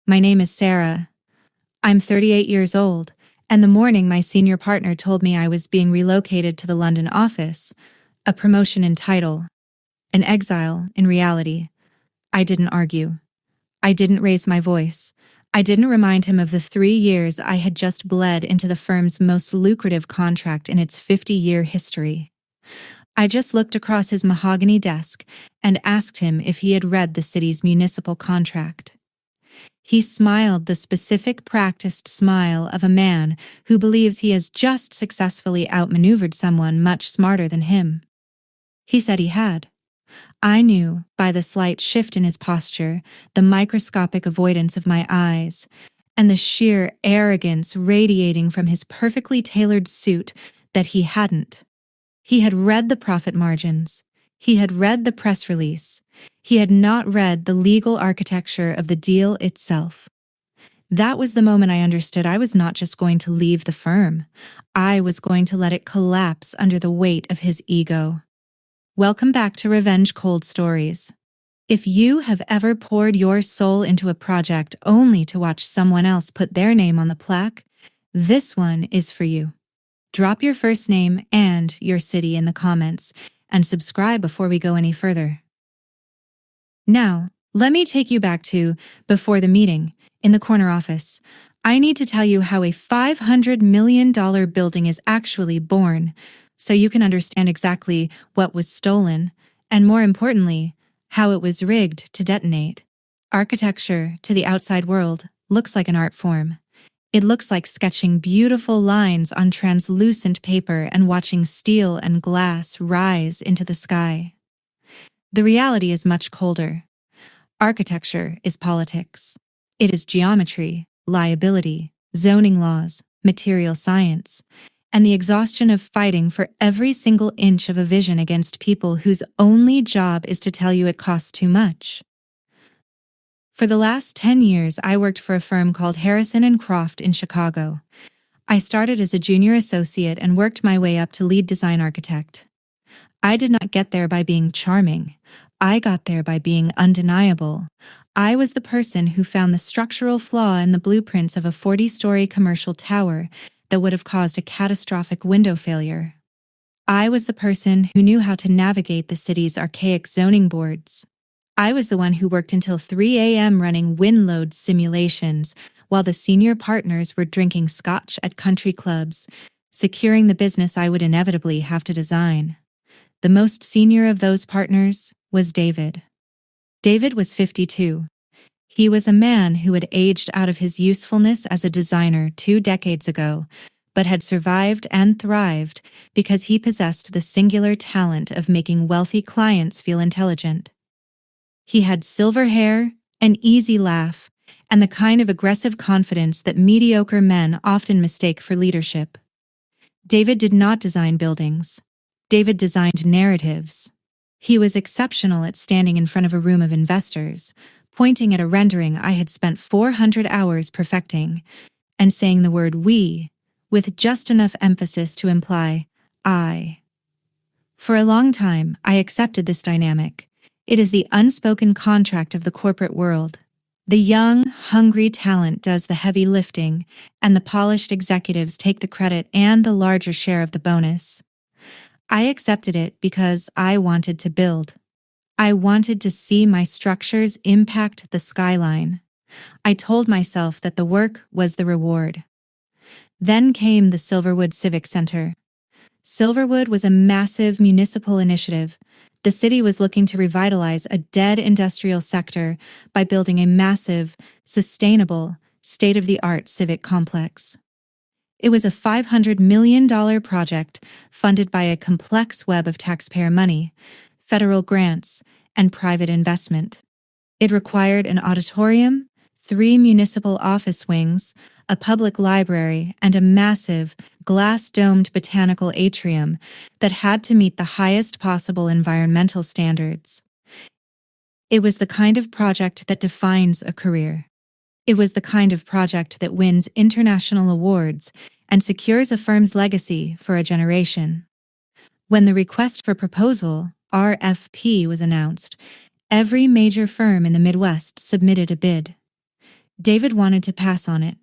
My name is Sarah. I'm 38 years old, and the morning my senior partner told me I was being relocated to the London office, a promotion in title, an exile in reality, I didn't argue. I didn't raise my voice. I didn't remind him of the 3 years I had just bled into the firm's most lucrative contract in its 50-year history. I just looked across his mahogany desk and asked him if he had read the city's municipal contract. He smiled the specific practiced smile of a man who believes he has just successfully outmaneuvered someone much smarter than him. He said he had. I knew, by the slight shift in his posture, the microscopic avoidance of my eyes, and the sheer arrogance radiating from his perfectly tailored suit, that he hadn't. He had read the profit margins. He had read the press release. He had not read the legal architecture of the deal itself. That was the moment I understood I was not just going to leave the firm. I was going to let it collapse under the weight of his ego. Welcome back to Revenge Cold Stories. If you have ever poured your soul into a project only to watch someone else put their name on the plaque, this one is for you. Drop your first name and your city in the comments, and subscribe before we go any further. Now, let me take you back to before the meeting, in the corner office. I need to tell you how a $500 million building is actually born, so you can understand exactly what was stolen, and more importantly, how it was rigged to detonate. Architecture, to the outside world, looks like an art form. It looks like sketching beautiful lines on translucent paper and watching steel and glass rise into the sky. The reality is much colder. Architecture is politics. It is geometry, liability, zoning laws, material science, and the exhaustion of fighting for every single inch of a vision against people whose only job is to tell you it costs too much. For the last 10 years, I worked for a firm called Harrison & Croft in Chicago. I started as a junior associate and worked my way up to lead design architect. I did not get there by being charming. I got there by being undeniable. I was the person who found the structural flaw in the blueprints of a 40-story commercial tower that would have caused a catastrophic window failure. I was the person who knew how to navigate the city's archaic zoning boards. I was the one who worked until 3 a.m. running wind load simulations while the senior partners were drinking scotch at country clubs, securing the business I would inevitably have to design. The most senior of those partners was David. David was 52. He was a man who had aged out of his usefulness as a designer 2 decades ago, but had survived and thrived because he possessed the singular talent of making wealthy clients feel intelligent. He had silver hair, an easy laugh, and the kind of aggressive confidence that mediocre men often mistake for leadership. David did not design buildings. David designed narratives. He was exceptional at standing in front of a room of investors, pointing at a rendering I had spent 400 hours perfecting, and saying the word "we" with just enough emphasis to imply "I." For a long time, I accepted this dynamic. It is the unspoken contract of the corporate world. The young, hungry talent does the heavy lifting, and the polished executives take the credit and the larger share of the bonus. I accepted it because I wanted to build. I wanted to see my structures impact the skyline. I told myself that the work was the reward. Then came the Silverwood Civic Center. Silverwood was a massive municipal initiative. The city was looking to revitalize a dead industrial sector by building a massive, sustainable, state-of-the-art civic complex. It was a $500 million project funded by a complex web of taxpayer money, federal grants, and private investment. It required an auditorium, 3 municipal office wings, a public library, and a massive, glass-domed botanical atrium that had to meet the highest possible environmental standards. It was the kind of project that defines a career. It was the kind of project that wins international awards and secures a firm's legacy for a generation. When the request for proposal, RFP, was announced, every major firm in the Midwest submitted a bid. David wanted to pass on it.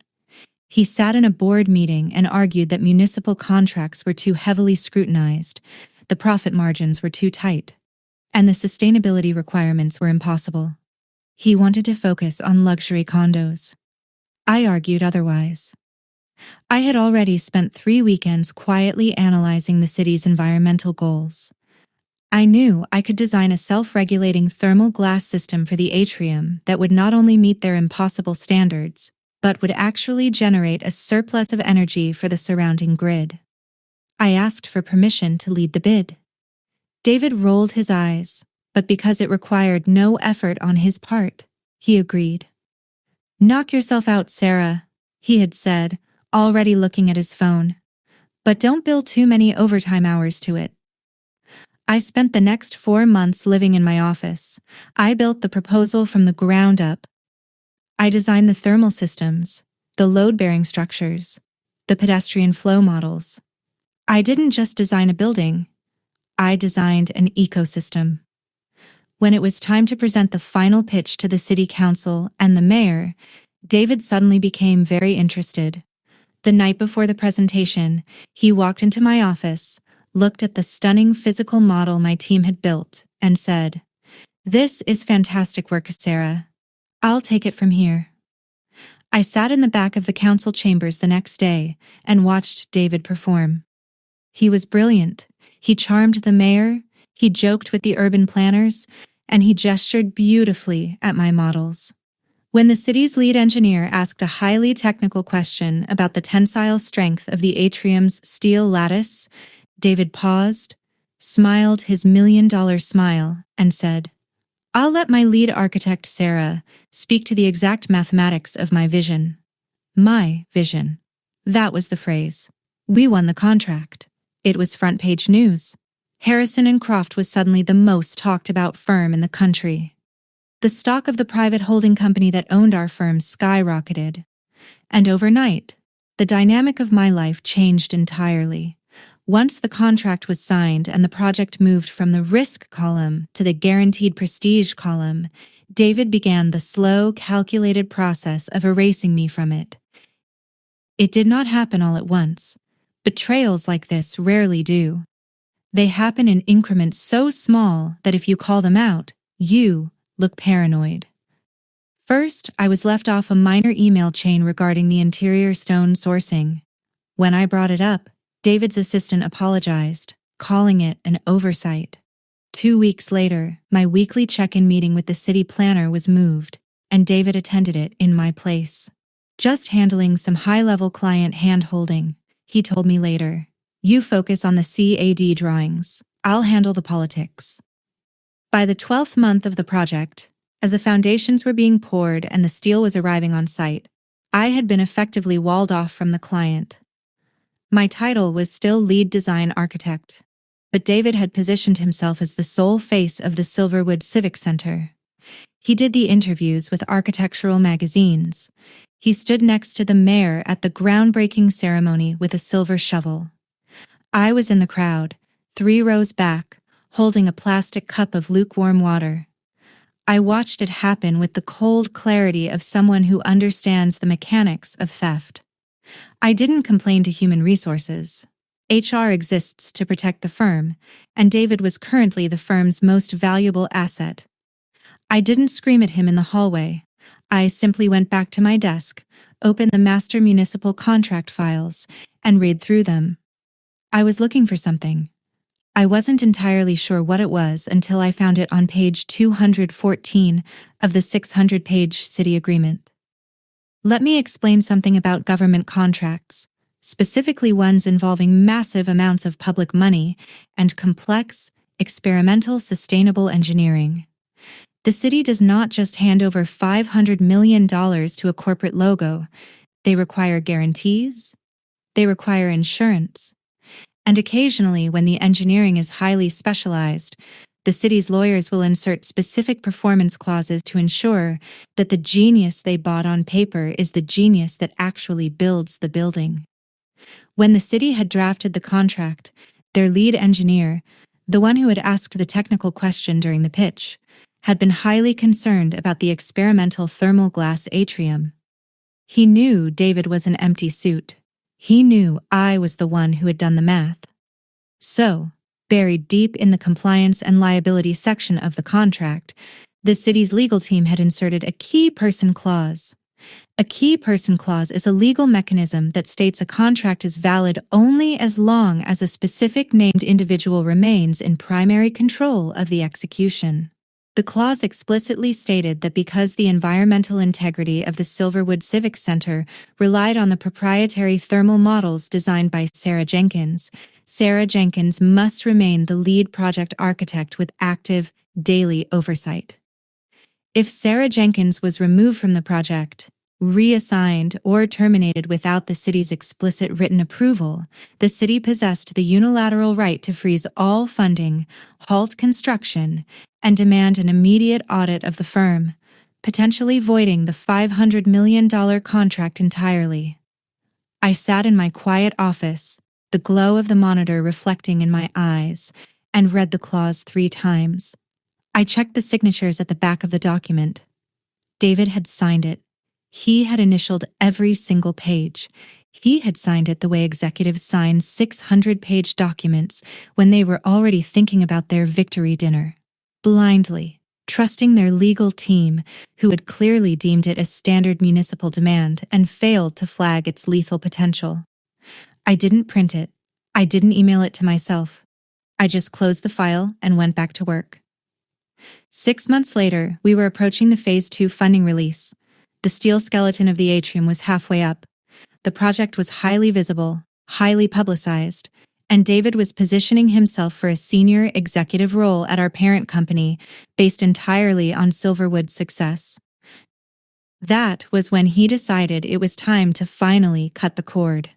He sat in a board meeting and argued that municipal contracts were too heavily scrutinized, the profit margins were too tight, and the sustainability requirements were impossible. He wanted to focus on luxury condos. I argued otherwise. I had already spent 3 weekends quietly analyzing the city's environmental goals. I knew I could design a self-regulating thermal glass system for the atrium that would not only meet their impossible standards, but would actually generate a surplus of energy for the surrounding grid. I asked for permission to lead the bid. David rolled his eyes, but because it required no effort on his part, he agreed. "Knock yourself out, Sarah," he had said, already looking at his phone. "But don't build too many overtime hours to it." I spent the next 4 months living in my office. I built the proposal from the ground up. I designed the thermal systems, the load-bearing structures, the pedestrian flow models. I didn't just design a building, I designed an ecosystem. When it was time to present the final pitch to the city council and the mayor, David suddenly became very interested. The night before the presentation, he walked into my office, looked at the stunning physical model my team had built, and said, "This is fantastic work, Sarah. I'll take it from here." I sat in the back of the council chambers the next day and watched David perform. He was brilliant. He charmed the mayor, he joked with the urban planners, and he gestured beautifully at my models. When the city's lead engineer asked a highly technical question about the tensile strength of the atrium's steel lattice, David paused, smiled his $1,000,000 smile, and said, "I'll let my lead architect, Sarah, speak to the exact mathematics of my vision." My vision. That was the phrase. We won the contract. It was front-page news. Harrison and Croft was suddenly the most talked-about firm in the country. The stock of the private holding company that owned our firm skyrocketed. And overnight, the dynamic of my life changed entirely. Once the contract was signed and the project moved from the risk column to the guaranteed prestige column, David began the slow, calculated process of erasing me from it. It did not happen all at once. Betrayals like this rarely do. They happen in increments so small that if you call them out, you look paranoid. First, I was left off a minor email chain regarding the interior stone sourcing. When I brought it up, David's assistant apologized, calling it an oversight. 2 weeks later, my weekly check-in meeting with the city planner was moved, and David attended it in my place. "Just handling some high-level client hand-holding," he told me later. "You focus on the CAD drawings. I'll handle the politics." By the 12th month of the project, as the foundations were being poured and the steel was arriving on site, I had been effectively walled off from the client. My title was still lead design architect, but David had positioned himself as the sole face of the Silverwood Civic Center. He did the interviews with architectural magazines. He stood next to the mayor at the groundbreaking ceremony with a silver shovel. I was in the crowd, 3 rows back, holding a plastic cup of lukewarm water. I watched it happen with the cold clarity of someone who understands the mechanics of theft. I didn't complain to human resources. HR exists to protect the firm, and David was currently the firm's most valuable asset. I didn't scream at him in the hallway. I simply went back to my desk, opened the master municipal contract files, and read through them. I was looking for something. I wasn't entirely sure what it was until I found it on page 214 of the 600-page city agreement. Let me explain something about government contracts, specifically ones involving massive amounts of public money and complex, experimental sustainable engineering. The city does not just hand over $500 million to a corporate logo. They require guarantees. They require insurance. And occasionally, when the engineering is highly specialized, the city's lawyers will insert specific performance clauses to ensure that the genius they bought on paper is the genius that actually builds the building. When the city had drafted the contract, their lead engineer, the one who had asked the technical question during the pitch, had been highly concerned about the experimental thermal glass atrium. He knew David was an empty suit. He knew I was the one who had done the math. So, buried deep in the compliance and liability section of the contract, the city's legal team had inserted a key person clause. A key person clause is a legal mechanism that states a contract is valid only as long as a specific named individual remains in primary control of the execution. The clause explicitly stated that because the environmental integrity of the Silverwood Civic Center relied on the proprietary thermal models designed by Sarah Jenkins must remain the lead project architect with active, daily oversight. If Sarah Jenkins was removed from the project, reassigned, or terminated without the city's explicit written approval, the city possessed the unilateral right to freeze all funding, halt construction, and demand an immediate audit of the firm, potentially voiding the $500 million contract entirely. I sat in my quiet office, the glow of the monitor reflecting in my eyes, and read the clause 3 times. I checked the signatures at the back of the document. David had signed it. He had initialed every single page. He had signed it the way executives sign 600-page documents when they were already thinking about their victory dinner. Blindly, trusting their legal team, who had clearly deemed it a standard municipal demand and failed to flag its lethal potential. I didn't print it. I didn't email it to myself. I just closed the file and went back to work. 6 months later, we were approaching the Phase 2 funding release. The steel skeleton of the atrium was halfway up. The project was highly visible, highly publicized, and David was positioning himself for a senior executive role at our parent company based entirely on Silverwood's success. That was when he decided it was time to finally cut the cord.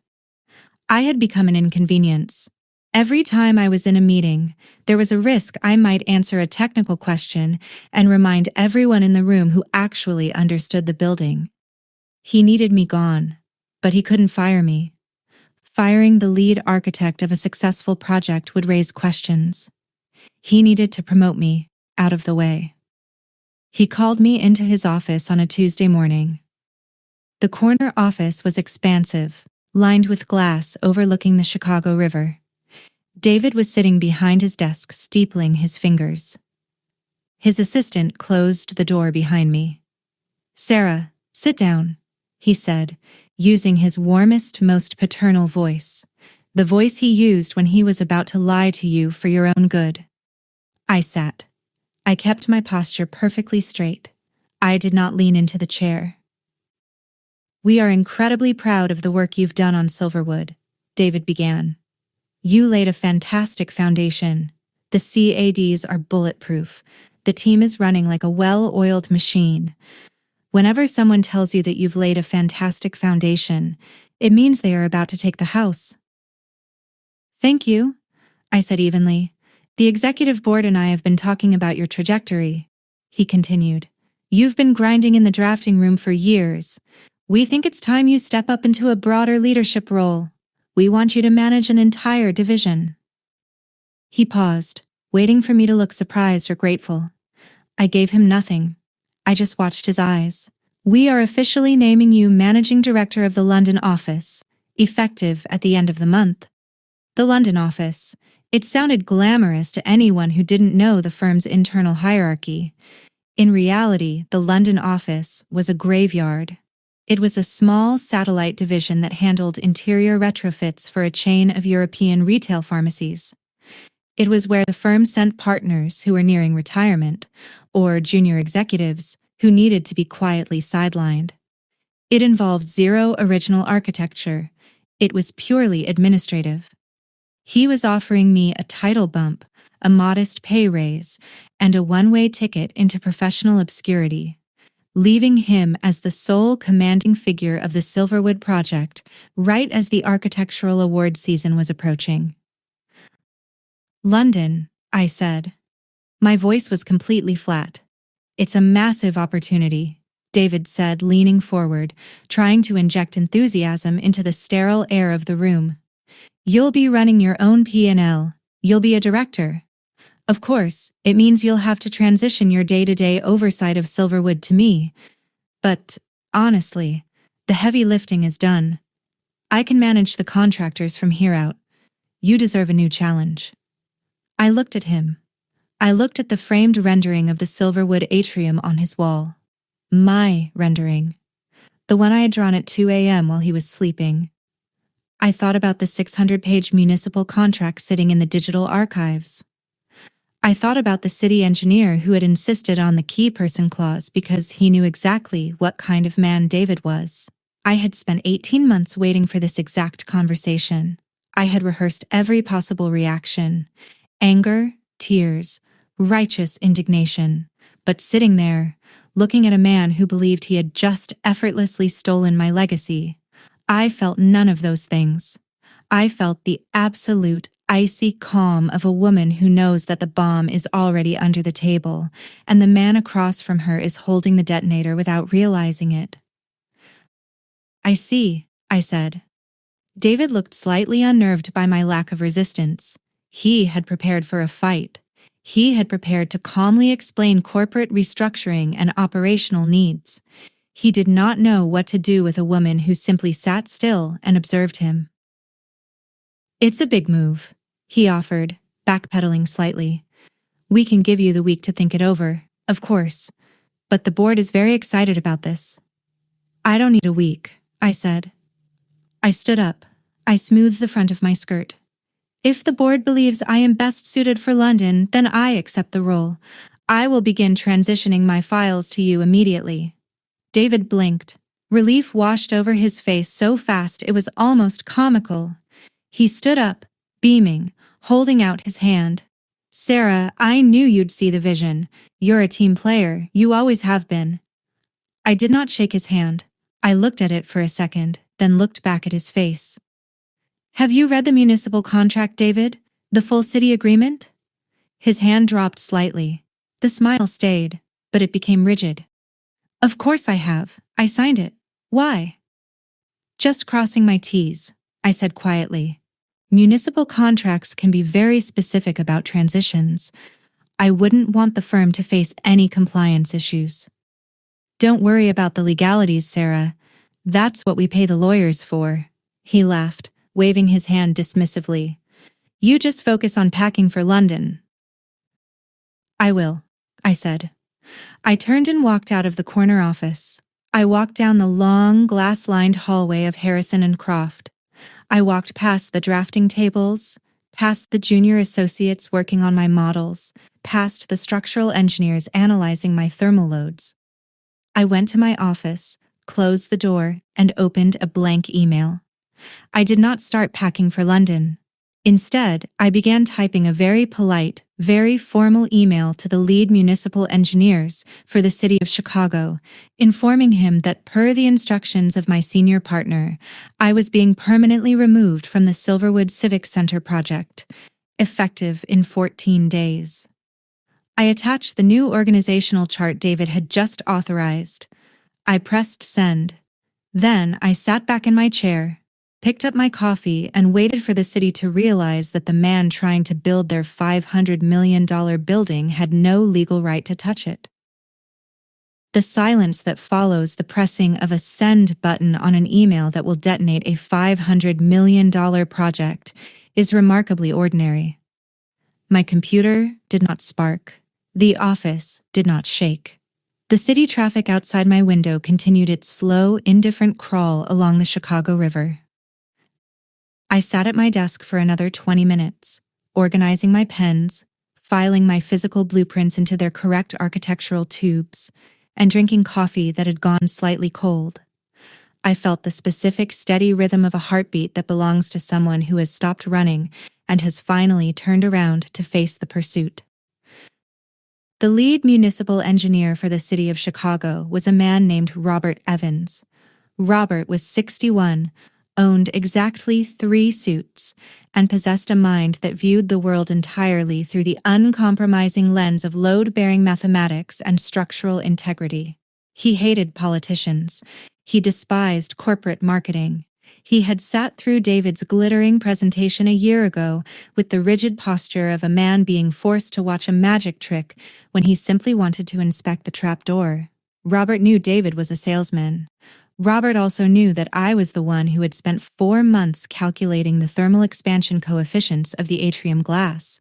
I had become an inconvenience. Every time I was in a meeting, there was a risk I might answer a technical question and remind everyone in the room who actually understood the building. He needed me gone, but he couldn't fire me. Firing the lead architect of a successful project would raise questions. He needed to promote me out of the way. He called me into his office on a Tuesday morning. The corner office was expansive, lined with glass overlooking the Chicago River. David was sitting behind his desk, steepling his fingers. His assistant closed the door behind me. "Sarah, sit down," he said, using his warmest, most paternal voice, the voice he used when he was about to lie to you for your own good. I sat. I kept my posture perfectly straight. I did not lean into the chair. "We are incredibly proud of the work you've done on Silverwood," David began. "You laid a fantastic foundation. The CADs are bulletproof. The team is running like a well-oiled machine. Whenever someone tells you that you've laid a fantastic foundation, it means they are about to take the house." "Thank you," I said evenly. "The executive board and I have been talking about your trajectory," he continued. "You've been grinding in the drafting room for years. We think it's time you step up into a broader leadership role. We want you to manage an entire division." He paused, waiting for me to look surprised or grateful. I gave him nothing. I just watched his eyes. "We are officially naming you Managing Director of the London office, effective at the end of the month." The London office. It sounded glamorous to anyone who didn't know the firm's internal hierarchy. In reality, the London office was a graveyard. It was a small satellite division that handled interior retrofits for a chain of European retail pharmacies. It was where the firm sent partners who were nearing retirement, or junior executives who needed to be quietly sidelined. It involved zero original architecture. It was purely administrative. He was offering me a title bump, a modest pay raise, and a one-way ticket into professional obscurity, leaving him as the sole commanding figure of the Silverwood project right as the architectural award season was approaching. "London," I said. My voice was completely flat. "It's a massive opportunity," David said, leaning forward, trying to inject enthusiasm into the sterile air of the room. "You'll be running your own P&L. You'll be a director. Of course, it means you'll have to transition your day-to-day oversight of Silverwood to me. But, honestly, The heavy lifting is done. I can manage the contractors from here out. You deserve a new challenge. I looked at him. I looked at the framed rendering of the Silverwood atrium on his wall. My rendering. The one I had drawn at 2 a.m. while he was sleeping. I thought about the 600-page municipal contract sitting in the digital archives. I thought about the city engineer who had insisted on the key person clause because he knew exactly what kind of man David was. I had spent 18 months waiting for this exact conversation. I had rehearsed every possible reaction: anger, tears, righteous indignation. But sitting there, looking at a man who believed he had just effortlessly stolen my legacy, I felt none of those things. I felt the absolute, icy calm of a woman who knows that the bomb is already under the table, and the man across from her is holding the detonator without realizing it. I see, I said. David looked slightly unnerved by my lack of resistance. He had prepared for a fight. He had prepared to calmly explain corporate restructuring and operational needs. He did not know what to do with a woman who simply sat still and observed him. It's a big move, he offered, backpedaling slightly. We can give you the week to think it over, of course, but the board is very excited about this. I don't need a week, I said. I stood up. I smoothed the front of my skirt. If the board believes I am best suited for London, then I accept the role. I will begin transitioning my files to you immediately. David blinked. Relief washed over his face so fast it was almost comical. He stood up, beaming, holding out his hand. Sarah, I knew you'd see the vision. You're a team player, you always have been. I did not shake his hand. I looked at it for a second, then looked back at his face. Have you read the municipal contract, David? The full city agreement? His hand dropped slightly. The smile stayed, but it became rigid. Of course I have. I signed it. Why? Just crossing my T's, I said quietly. Municipal contracts can be very specific about transitions. I wouldn't want the firm to face any compliance issues. Don't worry about the legalities, Sarah. That's what we pay the lawyers for. He laughed, waving his hand dismissively. You just focus on packing for London. I will, I said. I turned and walked out of the corner office. I walked down the long, glass-lined hallway of Harrison and Croft. I walked past the drafting tables, past the junior associates working on my models, past the structural engineers analyzing my thermal loads. I went to my office, closed the door, and opened a blank email. I did not start packing for London. Instead, I began typing a very polite, very formal email to the lead municipal engineers for the city of Chicago, informing him that per the instructions of my senior partner, I was being permanently removed from the Silverwood Civic Center project, effective in 14 days. I attached the new organizational chart David had just authorized. I pressed send. Then I sat back in my chair, picked up my coffee, and waited for the city to realize that the man trying to build their $500 million building had no legal right to touch it. The silence that follows the pressing of a send button on an email that will detonate a $500 million project is remarkably ordinary. My computer did not spark. The office did not shake. The city traffic outside my window continued its slow, indifferent crawl along the Chicago River. I sat at my desk for another 20 minutes, organizing my pens, filing my physical blueprints into their correct architectural tubes, and drinking coffee that had gone slightly cold. I felt the specific, steady rhythm of a heartbeat that belongs to someone who has stopped running and has finally turned around to face the pursuit. The lead municipal engineer for the city of Chicago was a man named Robert Evans. Robert was 61, owned exactly 3 suits, and possessed a mind that viewed the world entirely through the uncompromising lens of load-bearing mathematics and structural integrity. He hated politicians. He despised corporate marketing. He had sat through David's glittering presentation a year ago with the rigid posture of a man being forced to watch a magic trick when he simply wanted to inspect the trapdoor. Robert knew David was a salesman. Robert also knew that I was the one who had spent 4 months calculating the thermal expansion coefficients of the atrium glass.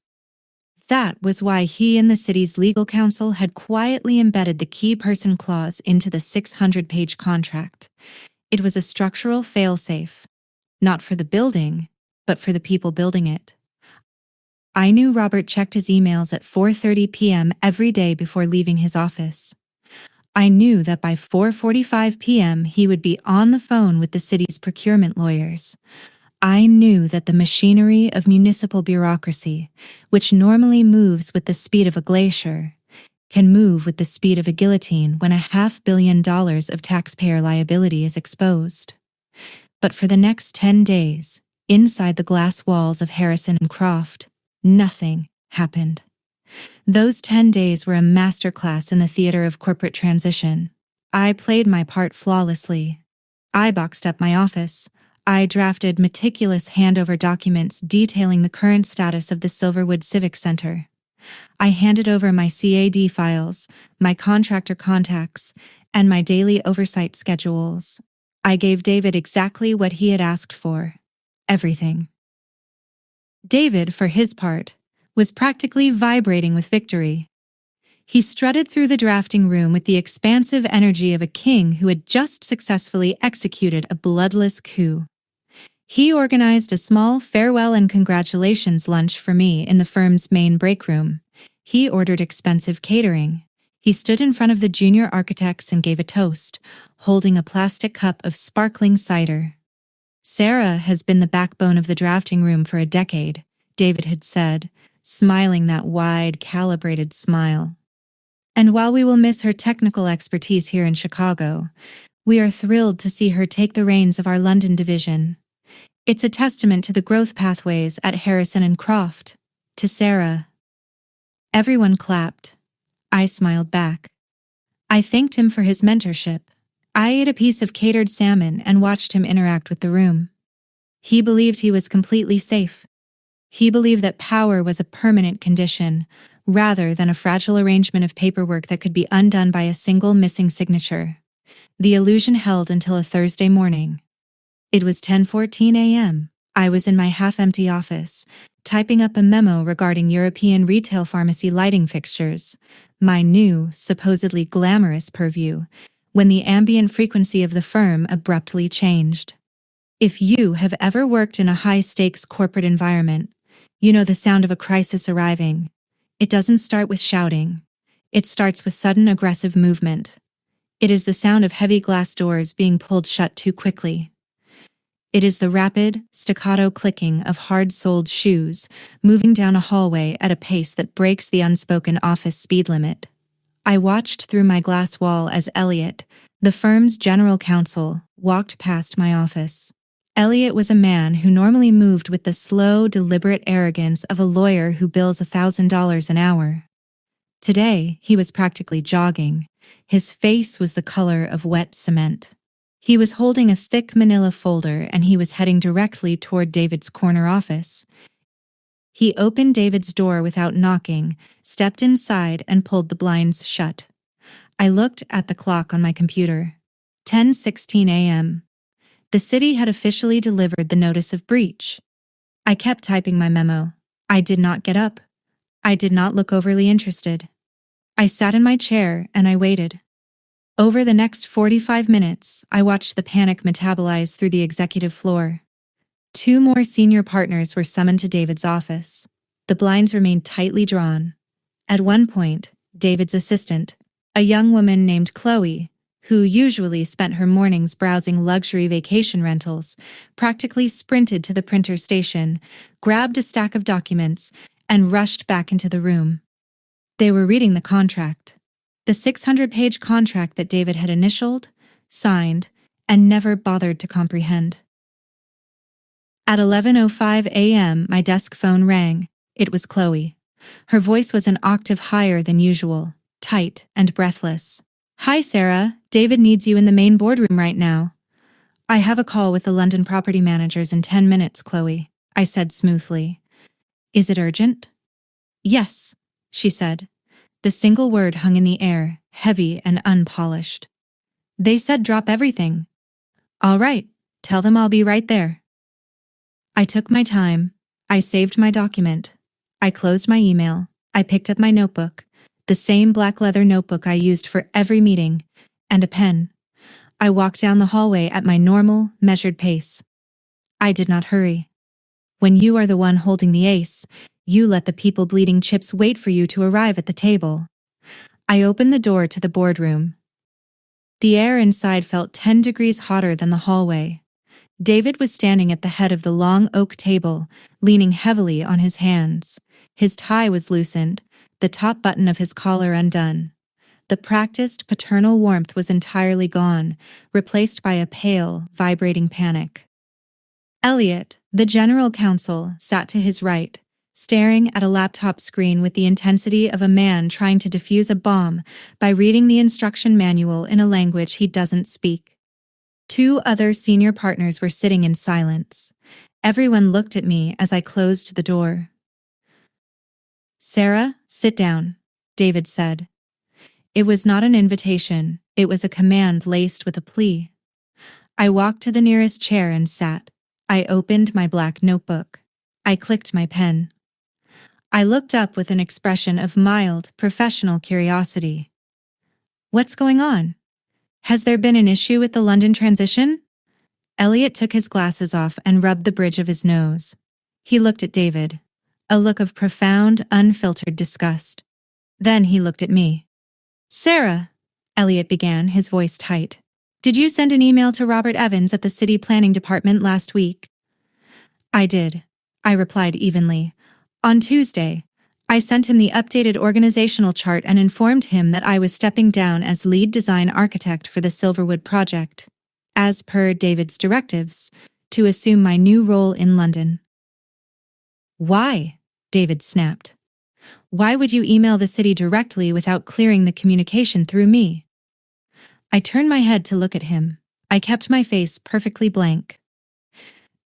That was why he and the city's legal counsel had quietly embedded the key person clause into the 600-page contract. It was a structural failsafe, not for the building, but for the people building it. I knew Robert checked his emails at 4:30 p.m. every day before leaving his office. I knew that by 4:45 p.m. he would be on the phone with the city's procurement lawyers. I knew that the machinery of municipal bureaucracy, which normally moves with the speed of a glacier, can move with the speed of a guillotine when $500 million of taxpayer liability is exposed. But for the next 10 days, inside the glass walls of Harrison and Croft, nothing happened. Those 10 days were a masterclass in the theater of corporate transition. I played my part flawlessly. I boxed up my office. I drafted meticulous handover documents detailing the current status of the Silverwood Civic Center. I handed over my CAD files, my contractor contacts, and my daily oversight schedules. I gave David exactly what he had asked for. Everything. David, for his part, was practically vibrating with victory. He strutted through the drafting room with the expansive energy of a king who had just successfully executed a bloodless coup. He organized a small farewell and congratulations lunch for me in the firm's main break room. He ordered expensive catering. He stood in front of the junior architects and gave a toast, holding a plastic cup of sparkling cider. "Sarah has been the backbone of the drafting room for a decade," David had said, smiling that wide, calibrated smile. "And while we will miss her technical expertise here in Chicago, we are thrilled to see her take the reins of our London division. It's a testament to the growth pathways at Harrison and Croft. To Sarah." Everyone clapped. I smiled back. I thanked him for his mentorship. I ate a piece of catered salmon and watched him interact with the room. He believed he was completely safe. He believed that power was a permanent condition, rather than a fragile arrangement of paperwork that could be undone by a single missing signature. The illusion held until a Thursday morning. It was 10:14 a.m. I was in my half-empty office, typing up a memo regarding European retail pharmacy lighting fixtures, my new, supposedly glamorous purview, when the ambient frequency of the firm abruptly changed. If you have ever worked in a high-stakes corporate environment, you know the sound of a crisis arriving. It doesn't start with shouting. It starts with sudden aggressive movement. It is the sound of heavy glass doors being pulled shut too quickly. It is the rapid, staccato clicking of hard-soled shoes moving down a hallway at a pace that breaks the unspoken office speed limit. I watched through my glass wall as Elliot, the firm's general counsel, walked past my office. Elliot was a man who normally moved with the slow, deliberate arrogance of a lawyer who bills $1,000 an hour. Today, he was practically jogging. His face was the color of wet cement. He was holding a thick manila folder and he was heading directly toward David's corner office. He opened David's door without knocking, stepped inside and pulled the blinds shut. I looked at the clock on my computer. 10:16 a.m. The city had officially delivered the notice of breach. I kept typing my memo. I did not get up. I did not look overly interested. I sat in my chair and I waited. Over the next 45 minutes, I watched the panic metabolize through the executive floor. 2 more senior partners were summoned to David's office. The blinds remained tightly drawn. At one point, David's assistant, a young woman named Chloe, who usually spent her mornings browsing luxury vacation rentals, practically sprinted to the printer station, grabbed a stack of documents, and rushed back into the room. They were reading the contract. The 600-page contract that David had initialed, signed, and never bothered to comprehend. At 11:05 a.m., my desk phone rang. It was Chloe. Her voice was an octave higher than usual, tight and breathless. "Hi, Sarah. David needs you in the main boardroom right now." "I have a call with the London property managers in 10 minutes, Chloe," I said smoothly. "Is it urgent?" "Yes," she said. The single word hung in the air, heavy and unpolished. "They said drop everything. All right, tell them I'll be right there. I took my time. I saved my document. I closed my email. I picked up my notebook, the same black leather notebook I used for every meeting, and a pen. I walked down the hallway at my normal, measured pace. I did not hurry. When you are the one holding the ace, you let the people bleeding chips wait for you to arrive at the table. I opened the door to the boardroom. The air inside felt 10 degrees hotter than the hallway. David was standing at the head of the long oak table, leaning heavily on his hands. His tie was loosened, the top button of his collar undone. The practiced paternal warmth was entirely gone, replaced by a pale, vibrating panic. Elliot, the general counsel, sat to his right, staring at a laptop screen with the intensity of a man trying to defuse a bomb by reading the instruction manual in a language he doesn't speak. 2 other senior partners were sitting in silence. Everyone looked at me as I closed the door. "Sarah, sit down," David said. It was not an invitation, it was a command laced with a plea. I walked to the nearest chair and sat. I opened my black notebook. I clicked my pen. I looked up with an expression of mild, professional curiosity. "What's going on? Has there been an issue with the London transition?" Elliot took his glasses off and rubbed the bridge of his nose. He looked at David, a look of profound, unfiltered disgust. Then he looked at me. "Sarah," Elliot began, his voice tight, "did you send an email to Robert Evans at the City Planning Department last week?" "I did," I replied evenly. "On Tuesday, I sent him the updated organizational chart and informed him that I was stepping down as lead design architect for the Silverwood project, as per David's directives, to assume my new role in London." "Why?" David snapped. "Why would you email the city directly without clearing the communication through me?" I turned my head to look at him. I kept my face perfectly blank.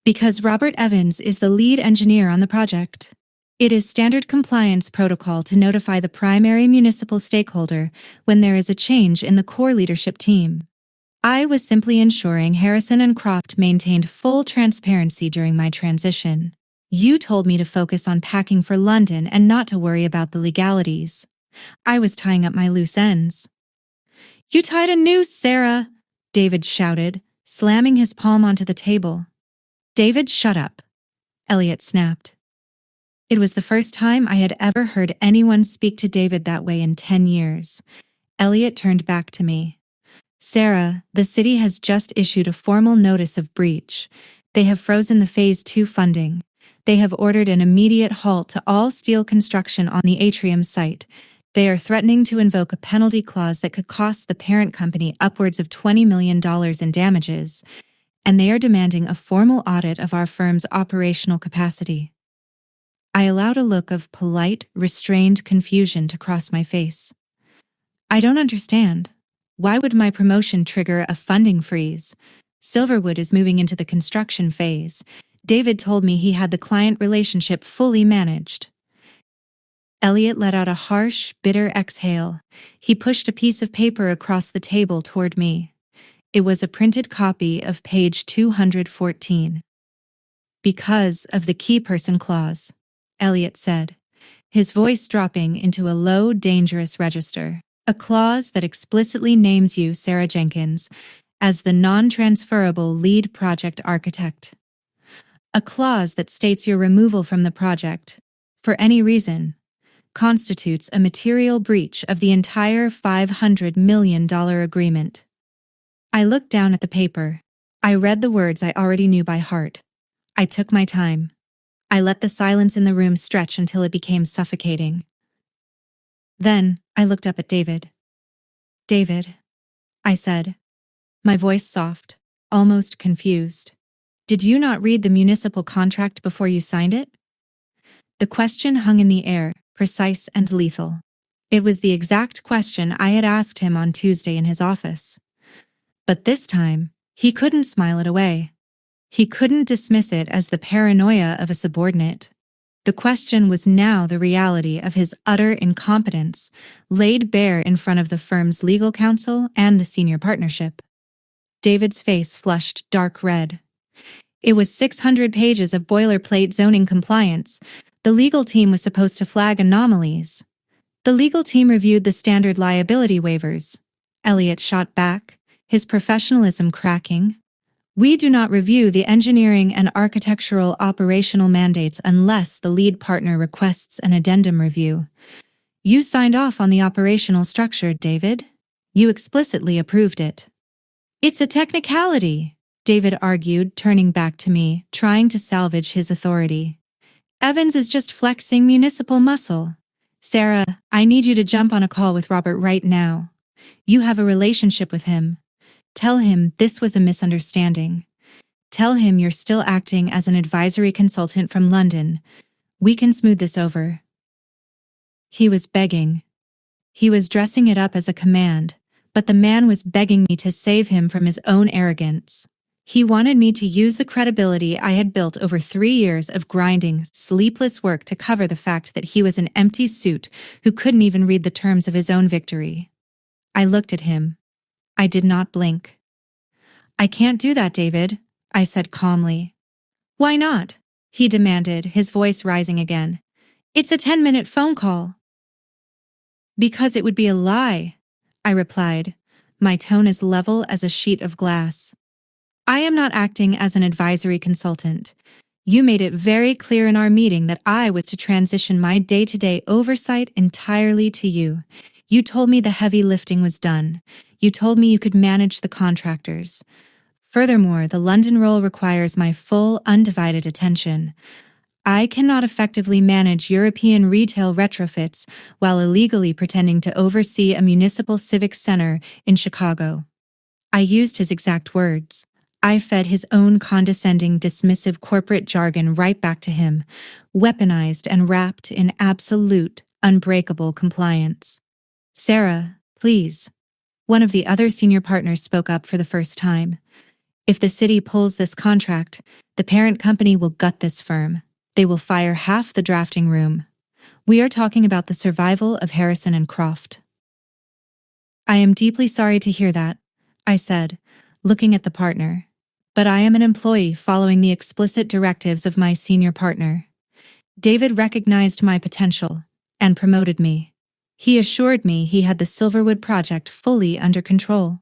"Because Robert Evans is the lead engineer on the project. It is standard compliance protocol to notify the primary municipal stakeholder when there is a change in the core leadership team. I was simply ensuring Harrison and Croft maintained full transparency during my transition. You told me to focus on packing for London and not to worry about the legalities. I was tying up my loose ends." "You tied a noose, Sarah!" David shouted, slamming his palm onto the table. "David, shut up," Elliot snapped. It was the first time I had ever heard anyone speak to David that way in 10 years. Elliot turned back to me. "Sarah, the city has just issued a formal notice of breach. They have frozen the Phase 2 funding. They have ordered an immediate halt to all steel construction on the atrium site. They are threatening to invoke a penalty clause that could cost the parent company upwards of $20 million in damages, and they are demanding a formal audit of our firm's operational capacity." I allowed a look of polite, restrained confusion to cross my face. "I don't understand. Why would my promotion trigger a funding freeze? Silverwood is moving into the construction phase. David told me he had the client relationship fully managed." Elliot let out a harsh, bitter exhale. He pushed a piece of paper across the table toward me. It was a printed copy of page 214. "Because of the key person clause," Elliot said, his voice dropping into a low, dangerous register. "A clause that explicitly names you, Sarah Jenkins, as the non-transferable lead project architect. A clause that states your removal from the project, for any reason, constitutes a material breach of the entire $500 million agreement." I looked down at the paper. I read the words I already knew by heart. I took my time. I let the silence in the room stretch until it became suffocating. Then I looked up at David. "David," I said, my voice soft, almost confused, "did you not read the municipal contract before you signed it?" The question hung in the air, precise and lethal. It was the exact question I had asked him on Tuesday in his office. But this time, he couldn't smile it away. He couldn't dismiss it as the paranoia of a subordinate. The question was now the reality of his utter incompetence, laid bare in front of the firm's legal counsel and the senior partnership. David's face flushed dark red. It was 600 pages of boilerplate zoning compliance. The legal team was supposed to flag anomalies. The legal team reviewed the standard liability waivers. Elliot shot back, his professionalism cracking. We do not review the engineering and architectural operational mandates unless the lead partner requests an addendum review. You signed off on the operational structure, David. You explicitly approved it. It's a technicality, David argued, turning back to me, trying to salvage his authority. Evans is just flexing municipal muscle. Sarah, I need you to jump on a call with Robert right now. You have a relationship with him. Tell him this was a misunderstanding. Tell him you're still acting as an advisory consultant from London. We can smooth this over. He was begging. He was dressing it up as a command, but the man was begging me to save him from his own arrogance. He wanted me to use the credibility I had built over 3 years of grinding, sleepless work to cover the fact that he was an empty suit who couldn't even read the terms of his own victory. I looked at him. I did not blink. I can't do that, David, I said calmly. Why not? He demanded, his voice rising again. It's a 10-minute phone call. Because it would be a lie, I replied, my tone as level as a sheet of glass. I am not acting as an advisory consultant. You made it very clear in our meeting that I was to transition my day-to-day oversight entirely to you. You told me the heavy lifting was done. You told me you could manage the contractors. Furthermore, the London role requires my full, undivided attention. I cannot effectively manage European retail retrofits while illegally pretending to oversee a municipal civic center in Chicago. I used his exact words. I fed his own condescending, dismissive corporate jargon right back to him, weaponized and wrapped in absolute, unbreakable compliance. Sarah, please. One of the other senior partners spoke up for the first time. If the city pulls this contract, the parent company will gut this firm. They will fire half the drafting room. We are talking about the survival of Harrison and Croft. I am deeply sorry to hear that, I said, looking at the partner. But I am an employee following the explicit directives of my senior partner. David recognized my potential and promoted me. He assured me he had the Silverwood project fully under control.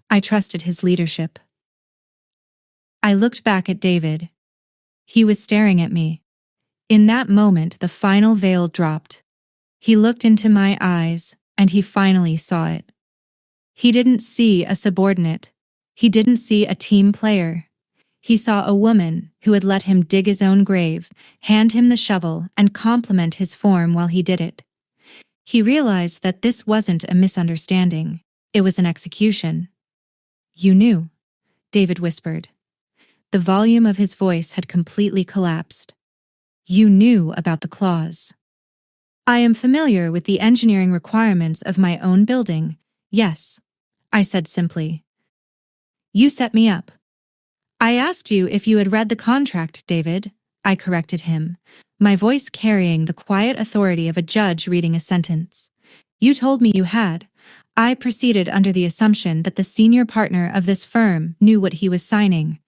I trusted his leadership. I looked back at David. He was staring at me. In that moment, the final veil dropped. He looked into my eyes, and he finally saw it. He didn't see a subordinate. He didn't see a team player. He saw a woman who had let him dig his own grave, hand him the shovel, and compliment his form while he did it. He realized that this wasn't a misunderstanding. It was an execution. You knew, David whispered. The volume of his voice had completely collapsed. You knew about the clause. I am familiar with the engineering requirements of my own building, yes, I said simply. You set me up. I asked you if you had read the contract, David, I corrected him, my voice carrying the quiet authority of a judge reading a sentence. You told me you had. I proceeded under the assumption that the senior partner of this firm knew what he was signing.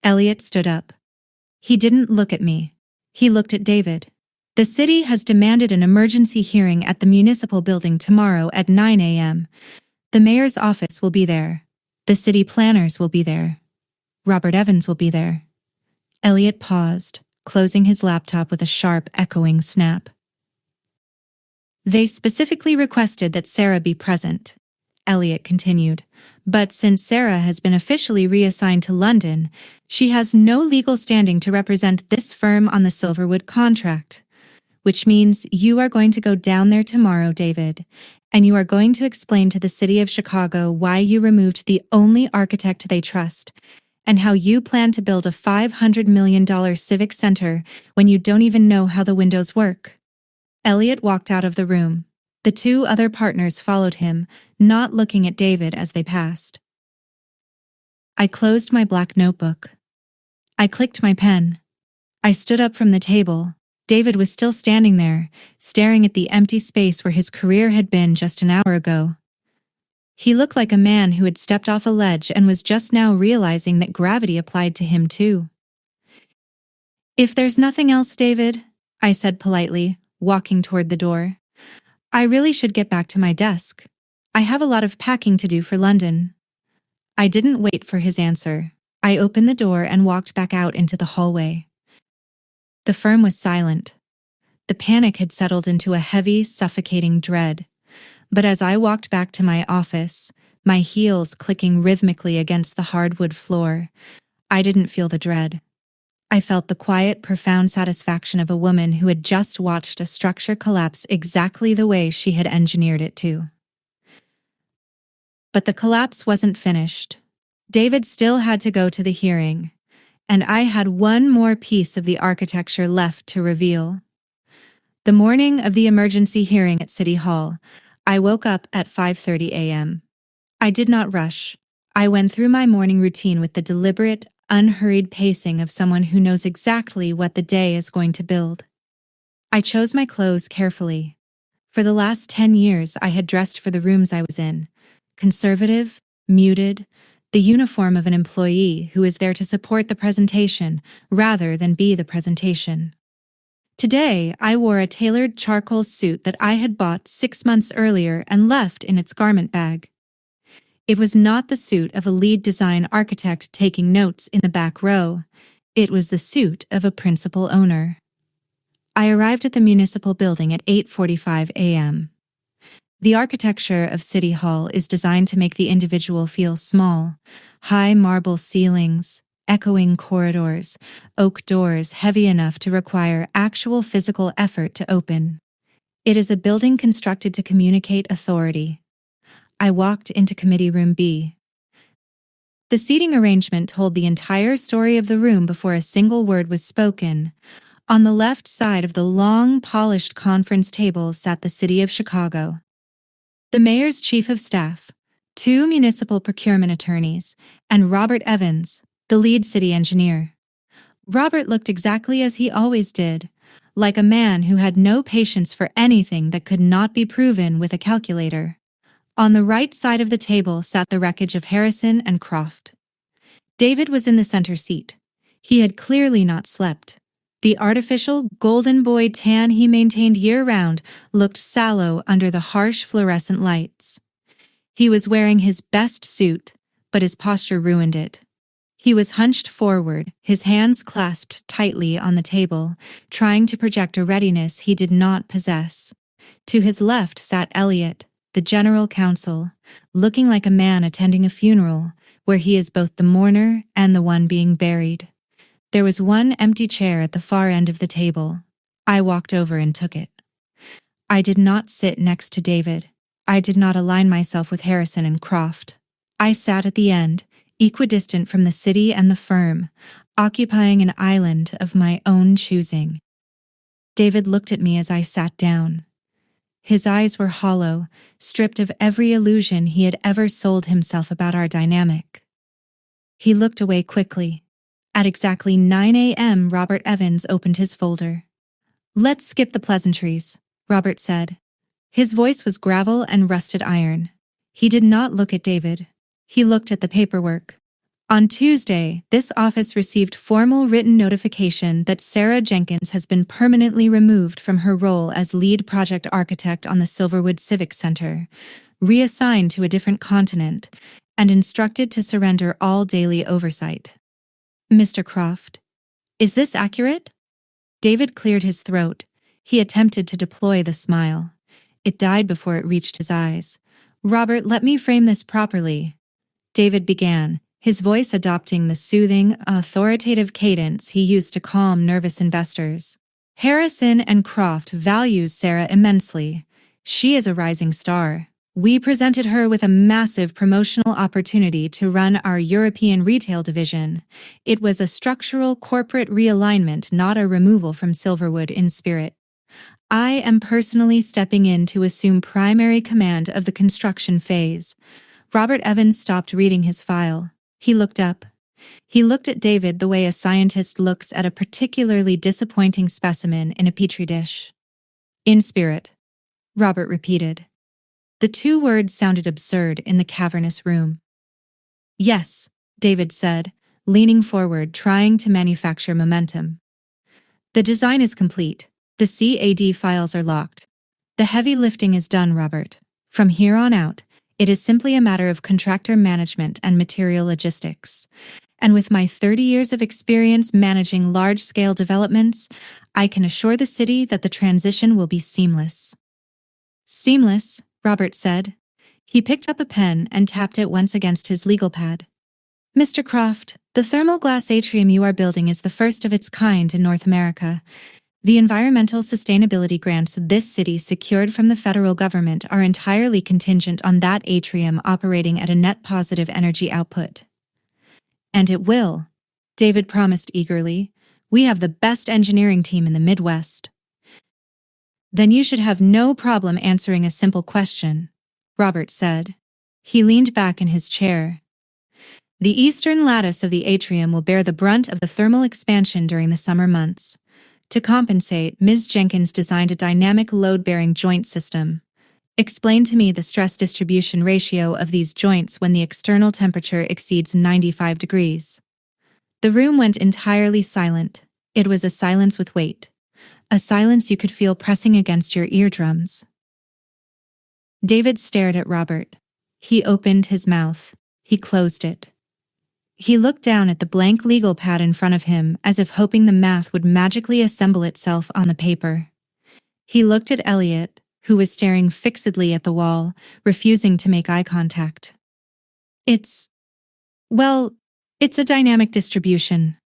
Elliot stood up. He didn't look at me. He looked at David. The city has demanded an emergency hearing at the Municipal building tomorrow at 9 a.m. The mayor's office will be there. The city planners will be there. Robert Evans will be there. Elliot paused, closing his laptop with a sharp, echoing snap. They specifically requested that Sarah be present, Elliot continued. But since Sarah has been officially reassigned to London, she has no legal standing to represent this firm on the Silverwood contract. Which means you are going to go down there tomorrow, David, and you are going to explain to the city of Chicago why you removed the only architect they trust, and how you plan to build a $500 million civic center when you don't even know how the windows work. Elliot walked out of the room. The two other partners followed him, not looking at David as they passed. I closed my black notebook. I clicked my pen. I stood up from the table. David was still standing there, staring at the empty space where his career had been just an hour ago. He looked like a man who had stepped off a ledge and was just now realizing that gravity applied to him too. "If there's nothing else, David," I said politely, walking toward the door, "I really should get back to my desk. I have a lot of packing to do for London." I didn't wait for his answer. I opened the door and walked back out into the hallway. The firm was silent. The panic had settled into a heavy, suffocating dread. But as I walked back to my office, my heels clicking rhythmically against the hardwood floor, I didn't feel the dread. I felt the quiet, profound satisfaction of a woman who had just watched a structure collapse exactly the way she had engineered it to. But the collapse wasn't finished. David still had to go to the hearing, and I had one more piece of the architecture left to reveal. The morning of the emergency hearing at City Hall, I woke up at 5:30 a.m. I did not rush. I went through my morning routine with the deliberate, unhurried pacing of someone who knows exactly what the day is going to build. I chose my clothes carefully. For the last 10 years, I had dressed for the rooms I was in. Conservative, muted, the uniform of an employee who is there to support the presentation rather than be the presentation. Today, I wore a tailored charcoal suit that I had bought 6 months earlier and left in its garment bag. It was not the suit of a lead design architect taking notes in the back row. It was the suit of a principal owner. I arrived at the Municipal building at 8:45 a.m. The architecture of City Hall is designed to make the individual feel small. High marble ceilings, echoing corridors, oak doors heavy enough to require actual physical effort to open. It is a building constructed to communicate authority. I walked into Committee Room B. The seating arrangement told the entire story of the room before a single word was spoken. On the left side of the long, polished conference table sat the City of Chicago. The mayor's chief of staff, 2 municipal procurement attorneys, and Robert Evans, the lead city engineer. Robert looked exactly as he always did, like a man who had no patience for anything that could not be proven with a calculator. On the right side of the table sat the wreckage of Harrison and Croft. David was in the center seat. He had clearly not slept. The artificial golden boy tan he maintained year-round looked sallow under the harsh fluorescent lights. He was wearing his best suit, but his posture ruined it. He was hunched forward, his hands clasped tightly on the table, trying to project a readiness he did not possess. To his left sat Elliot, the general counsel, looking like a man attending a funeral, where he is both the mourner and the one being buried. There was one empty chair at the far end of the table. I walked over and took it. I did not sit next to David. I did not align myself with Harrison and Croft. I sat at the end, equidistant from the city and the firm, occupying an island of my own choosing. David looked at me as I sat down. His eyes were hollow, stripped of every illusion he had ever sold himself about our dynamic. He looked away quickly. At exactly 9 a.m., Robert Evans opened his folder. "Let's skip the pleasantries," Robert said. His voice was gravel and rusted iron. He did not look at David. He looked at the paperwork. On Tuesday, this office received formal written notification that Sarah Jenkins has been permanently removed from her role as lead project architect on the Silverwood Civic Center, reassigned to a different continent, and instructed to surrender all daily oversight. "Mr. Croft, is this accurate?" David cleared his throat. He attempted to deploy the smile. It died before it reached his eyes. "Robert, let me frame this properly," David began, his voice adopting the soothing, authoritative cadence he used to calm nervous investors. "Harrison and Croft values Sarah immensely. She is a rising star. We presented her with a massive promotional opportunity to run our European retail division. It was a structural corporate realignment, not a removal from Silverwood in spirit. I am personally stepping in to assume primary command of the construction phase." Robert Evans stopped reading his file. He looked up. He looked at David the way a scientist looks at a particularly disappointing specimen in a petri dish. "In spirit," Robert repeated. The two words sounded absurd in the cavernous room. Yes, David said, leaning forward, trying to manufacture momentum. The design is complete. The CAD files are locked. The heavy lifting is done, Robert. From here on out, it is simply a matter of contractor management and material logistics. And with my 30 years of experience managing large-scale developments, I can assure the city that the transition will be seamless. Seamless, Robert said. He picked up a pen and tapped it once against his legal pad. Mr. Croft, the thermal glass atrium you are building is the first of its kind in North America. The environmental sustainability grants this city secured from the federal government are entirely contingent on that atrium operating at a net positive energy output. And it will, David promised eagerly. We have the best engineering team in the Midwest. Then you should have no problem answering a simple question, Robert said. He leaned back in his chair. The eastern lattice of the atrium will bear the brunt of the thermal expansion during the summer months. To compensate, Ms. Jenkins designed a dynamic load-bearing joint system. Explain to me the stress distribution ratio of these joints when the external temperature exceeds 95 degrees. The room went entirely silent. It was a silence with weight. A silence you could feel pressing against your eardrums. David stared at Robert. He opened his mouth. He closed it. He looked down at the blank legal pad in front of him as if hoping the math would magically assemble itself on the paper. He looked at Elliot, who was staring fixedly at the wall, refusing to make eye contact. It's a dynamic distribution,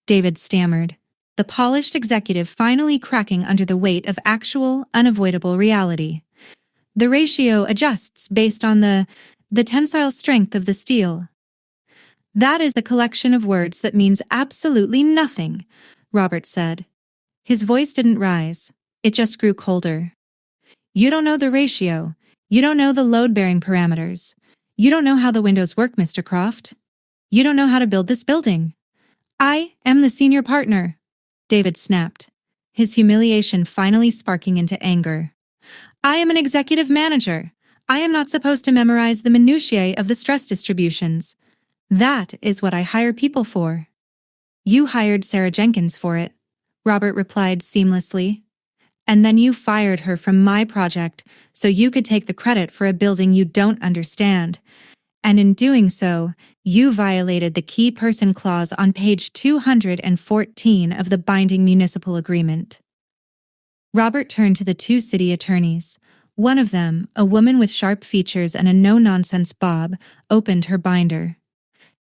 David stammered, the polished executive finally cracking under the weight of actual, unavoidable reality. The ratio adjusts based on the tensile strength of the steel. That is a collection of words that means absolutely nothing, Robert said. His voice didn't rise. It just grew colder. You don't know the ratio. You don't know the load-bearing parameters. You don't know how the windows work, Mr. Croft. You don't know how to build this building. I am the senior partner, David snapped, his humiliation finally sparking into anger. I am an executive manager. I am not supposed to memorize the minutiae of the stress distributions. That is what I hire people for. You hired Sarah Jenkins for it, Robert replied seamlessly. And then you fired her from my project so you could take the credit for a building you don't understand. And in doing so, you violated the key person clause on page 214 of the binding municipal agreement. Robert turned to the two city attorneys. One of them, a woman with sharp features and a no-nonsense bob, opened her binder.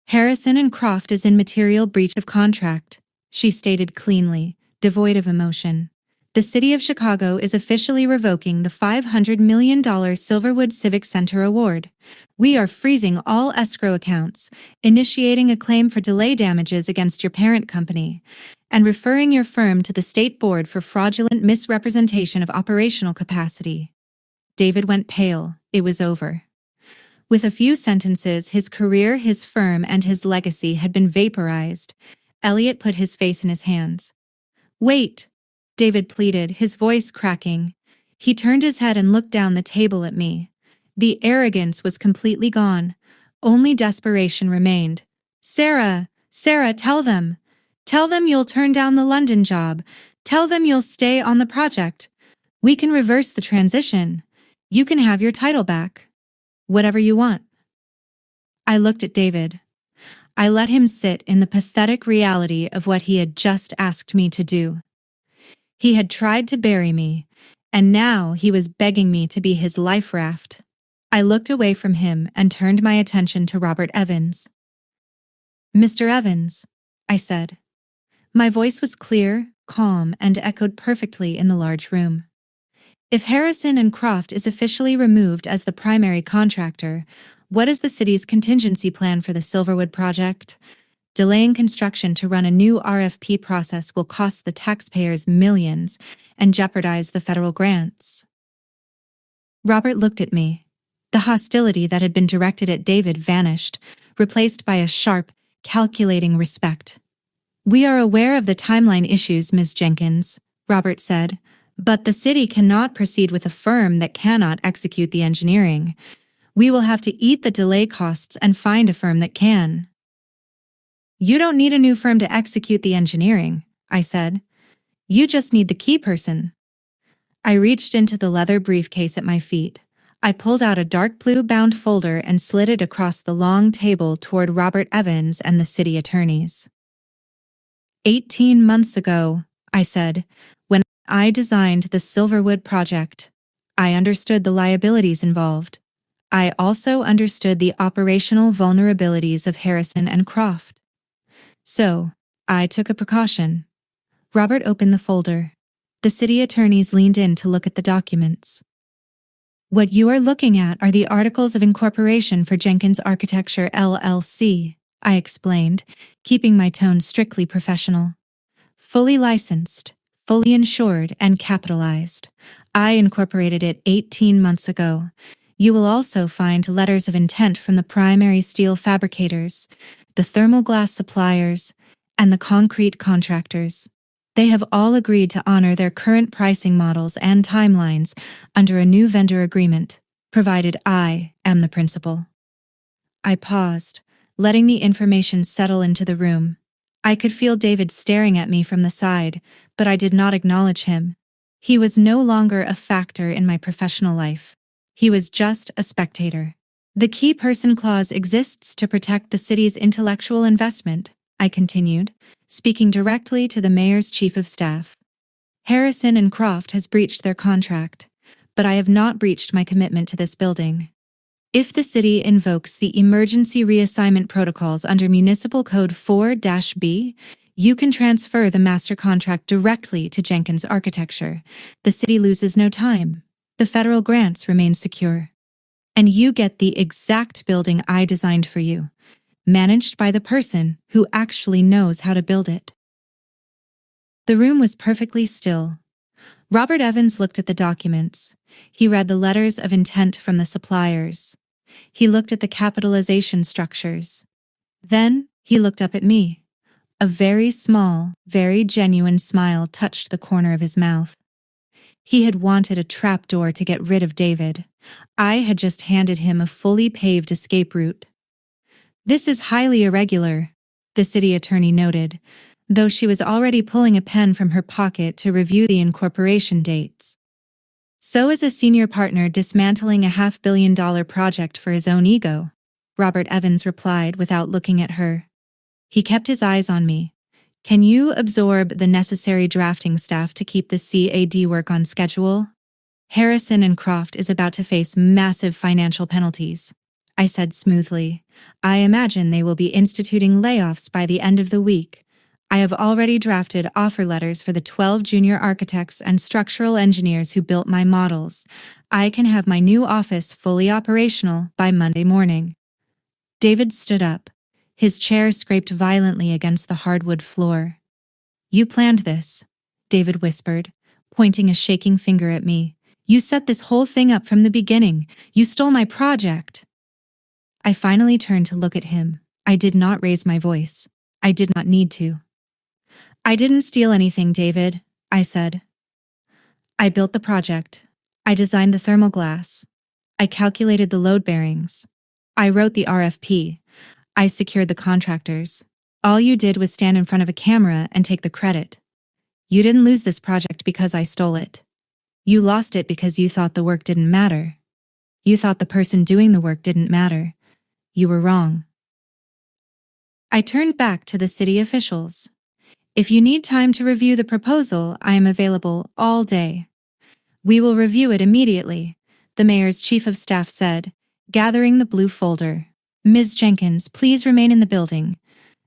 Harrison and Croft is in material breach of contract, she stated cleanly, devoid of emotion. The City of Chicago is officially revoking the $500 million Silverwood Civic Center award. We are freezing all escrow accounts, initiating a claim for delay damages against your parent company, and referring your firm to the State Board for fraudulent misrepresentation of operational capacity. David went pale. It was over. With a few sentences, his career, his firm, and his legacy had been vaporized. Elliot put his face in his hands. Wait, David pleaded, his voice cracking. He turned his head and looked down the table at me. The arrogance was completely gone. Only desperation remained. Sarah, tell them. Tell them you'll turn down the London job. Tell them you'll stay on the project. We can reverse the transition. You can have your title back. Whatever you want. I looked at David. I let him sit in the pathetic reality of what he had just asked me to do. He had tried to bury me, and now he was begging me to be his life raft. I looked away from him and turned my attention to Robert Evans. Mr. Evans, I said. My voice was clear, calm, and echoed perfectly in the large room. If Harrison and Croft is officially removed as the primary contractor, what is the city's contingency plan for the Silverwood project? Delaying construction to run a new RFP process will cost the taxpayers millions and jeopardize the federal grants. Robert looked at me. The hostility that had been directed at David vanished, replaced by a sharp, calculating respect. We are aware of the timeline issues, Ms. Jenkins, Robert said, But the city cannot proceed with a firm that cannot execute the engineering. We will have to eat the delay costs and find a firm that can. You don't need a new firm to execute the engineering, I said. You just need the key person. I reached into the leather briefcase at my feet. I pulled out a dark blue-bound folder and slid it across the long table toward Robert Evans and the city attorneys. 18 months ago, I said, when I designed the Silverwood project, I understood the liabilities involved. I also understood the operational vulnerabilities of Harrison and Croft. So, I took a precaution. Robert opened the folder. The city attorneys leaned in to look at the documents. What you are looking at are the Articles of Incorporation for Jenkins Architecture LLC, I explained, keeping my tone strictly professional. Fully licensed, fully insured, and capitalized. I incorporated it 18 months ago. You will also find letters of intent from the primary steel fabricators, the thermal glass suppliers, and the concrete contractors. They have all agreed to honor their current pricing models and timelines under a new vendor agreement, provided I am the principal. I paused, letting the information settle into the room. I could feel David staring at me from the side, but I did not acknowledge him. He was no longer a factor in my professional life. He was just a spectator. The key person clause exists to protect the city's intellectual investment, I continued, speaking directly to the mayor's chief of staff. Harrison and Croft has breached their contract, but I have not breached my commitment to this building. If the city invokes the emergency reassignment protocols under Municipal Code 4-B, you can transfer the master contract directly to Jenkins Architecture. The city loses no time. The federal grants remain secure. And you get the exact building I designed for you, managed by the person who actually knows how to build it. The room was perfectly still. Robert Evans looked at the documents. He read the letters of intent from the suppliers. He looked at the capitalization structures. Then he looked up at me. A very small, very genuine smile touched the corner of his mouth. He had wanted a trapdoor to get rid of David. I had just handed him a fully paved escape route. This is highly irregular, the city attorney noted, though she was already pulling a pen from her pocket to review the incorporation dates. So is a senior partner dismantling a $500 million project for his own ego, Robert Evans replied without looking at her. He kept his eyes on me. Can you absorb the necessary drafting staff to keep the CAD work on schedule? Harrison and Croft is about to face massive financial penalties, I said smoothly. I imagine they will be instituting layoffs by the end of the week. I have already drafted offer letters for the 12 junior architects and structural engineers who built my models. I can have my new office fully operational by Monday morning. David stood up. His chair scraped violently against the hardwood floor. You planned this, David whispered, pointing a shaking finger at me. You set this whole thing up from the beginning. You stole my project. I finally turned to look at him. I did not raise my voice. I did not need to. I didn't steal anything, David, I said. I built the project. I designed the thermal glass. I calculated the load bearings. I wrote the RFP. I secured the contractors. All you did was stand in front of a camera and take the credit. You didn't lose this project because I stole it. You lost it because you thought the work didn't matter. You thought the person doing the work didn't matter. You were wrong. I turned back to the city officials. If you need time to review the proposal, I am available all day. We will review it immediately, the mayor's chief of staff said, gathering the blue folder. Ms. Jenkins, please remain in the building.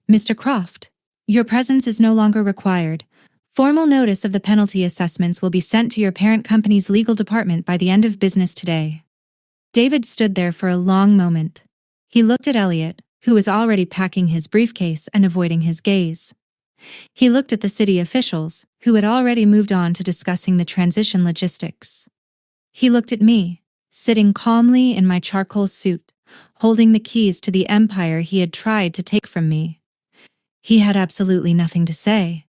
Mr. Croft, your presence is no longer required. Formal notice of the penalty assessments will be sent to your parent company's legal department by the end of business today. David stood there for a long moment. He looked at Elliot, who was already packing his briefcase and avoiding his gaze. He looked at the city officials, who had already moved on to discussing the transition logistics. He looked at me, sitting calmly in my charcoal suit, holding the keys to the empire he had tried to take from me. He had absolutely nothing to say.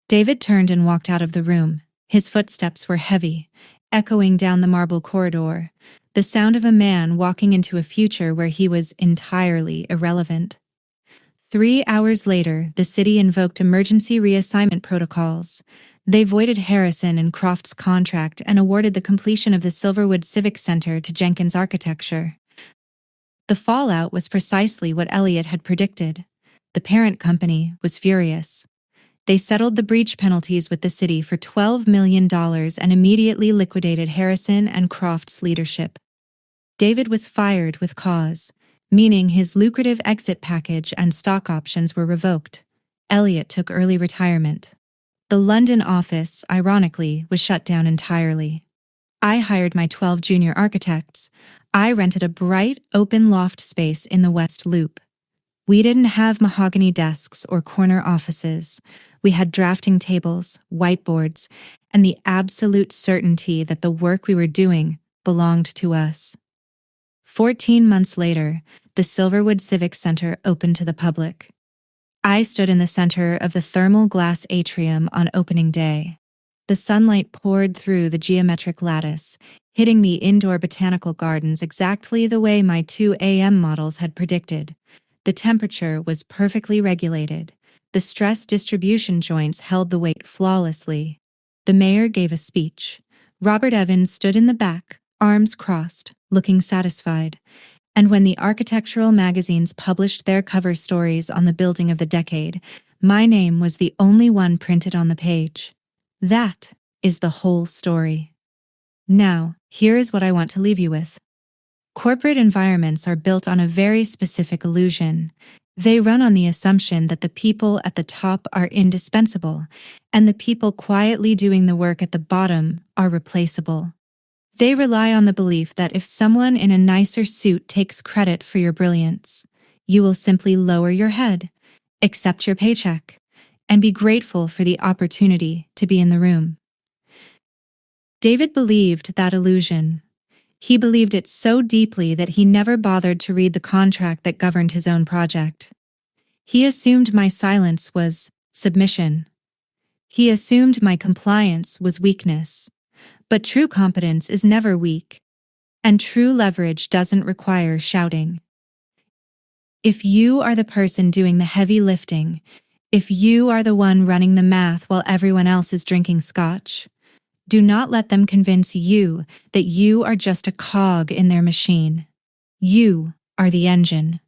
David turned and walked out of the room. His footsteps were heavy, echoing down the marble corridor, the sound of a man walking into a future where he was entirely irrelevant. 3 hours later, the city invoked emergency reassignment protocols. They voided Harrison and Croft's contract and awarded the completion of the Silverwood Civic Center to Jenkins Architecture. The fallout was precisely what Elliot had predicted. The parent company was furious. They settled the breach penalties with the city for $12 million and immediately liquidated Harrison and Croft's leadership. David was fired with cause, meaning his lucrative exit package and stock options were revoked. Elliot took early retirement. The London office, ironically, was shut down entirely. I hired my 12 junior architects. I rented a bright, open loft space in the West Loop. We didn't have mahogany desks or corner offices. We had drafting tables, whiteboards, and the absolute certainty that the work we were doing belonged to us. 14 months later, the Silverwood Civic Center opened to the public. I stood in the center of the thermal glass atrium on opening day. The sunlight poured through the geometric lattice, hitting the indoor botanical gardens exactly the way my 2 AM models had predicted. The temperature was perfectly regulated. The stress distribution joints held the weight flawlessly. The mayor gave a speech. Robert Evans stood in the back, arms crossed, looking satisfied. And when the architectural magazines published their cover stories on the building of the decade, my name was the only one printed on the page. That is the whole story. Now, here is what I want to leave you with. Corporate environments are built on a very specific illusion. They run on the assumption that the people at the top are indispensable, and the people quietly doing the work at the bottom are replaceable. They rely on the belief that if someone in a nicer suit takes credit for your brilliance, you will simply lower your head, accept your paycheck, and be grateful for the opportunity to be in the room. David believed that illusion. He believed it so deeply that he never bothered to read the contract that governed his own project. He assumed my silence was submission. He assumed my compliance was weakness. But true competence is never weak, and true leverage doesn't require shouting. If you are the person doing the heavy lifting, if you are the one running the math while everyone else is drinking scotch, do not let them convince you that you are just a cog in their machine. You are the engine.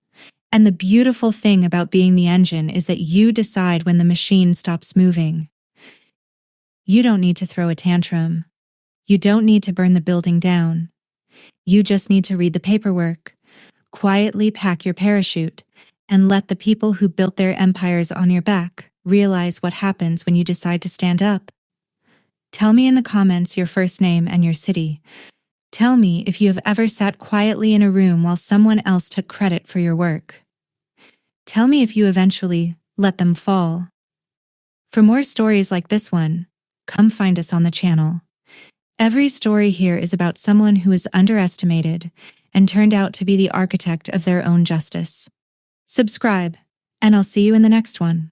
And the beautiful thing about being the engine is that you decide when the machine stops moving. You don't need to throw a tantrum. You don't need to burn the building down. You just need to read the paperwork, quietly pack your parachute, and let the people who built their empires on your back realize what happens when you decide to stand up. Tell me in the comments your first name and your city. Tell me if you have ever sat quietly in a room while someone else took credit for your work. Tell me if you eventually let them fall. For more stories like this one, come find us on the channel. Every story here is about someone who is underestimated and turned out to be the architect of their own justice. Subscribe, and I'll see you in the next one.